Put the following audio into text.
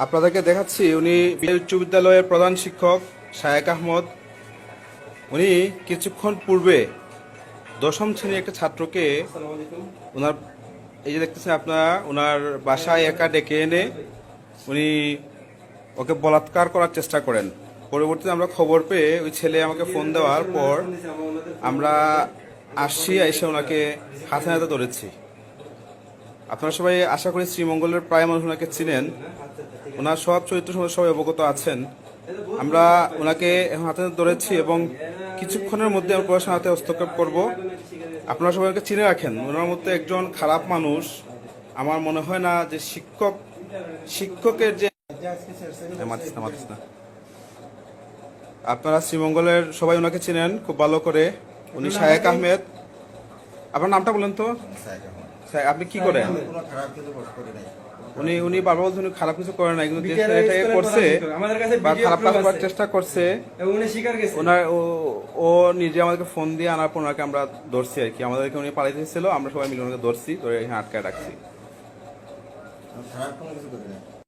আপনাদেরকে দেখাচ্ছি, উনি উচ্চ বিদ্যালয়ের প্রধান শিক্ষক শায়েক আহমদ। উনি কিছুক্ষণ পূর্বে দশম শ্রেণীর একটা ছাত্রকে ওনার, এই যে দেখতেছেন আপনারা, ওনার বাসায় একা ডেকে এনে উনি ওকে বলাৎকার করার চেষ্টা করেন। পরবর্তীতে আমরা খবর পেয়ে ওই ছেলে আমাকে ফোন দেওয়ার পর আমরা আসছি, এসে ওনাকে হাতে নাতে ধরেছি। আপনারা সবাই আশা করি শ্রীমঙ্গলের প্রায় মানুষ ওনাকে চিনেন, ওনার সব চরিত্র সম্বন্ধে সবাই অবগত আছেন। আমরা ওনাকে এখন হাতে ধরেছি এবং কিছুক্ষণের মধ্যে আমরা প্রশাসনের হাতে হস্তক্ষেপ করব। আপনারা সবাই ওকে চিনে রাখেন, ওনার মধ্যে একজন খারাপ মানুষ আমার মনে হয় না যে শিক্ষকের যে আপনারা শ্রীমঙ্গলের সবাই ওনাকে চিনেন খুব ভালো করে। উনি শায়েক আহমেদ। আপনার নামটা বলেন তো? আপনি কি করেন? উনি বারবার বলছেন উনি খারাপ কিছু করে না, কিন্তু এটাকে করছে বা খারাপ কাজ করার চেষ্টা করছে। ওনার ও নিজে আমাদেরকে ফোন দিয়ে আনার পর ওনাকে আমরা ধরছি আর কি। আমাদেরকে উনি পালাইতে ছিল, আমরা সবাই মিলে ওনাকে ধরছি, ধরে এখানে আটকায় রাখছি।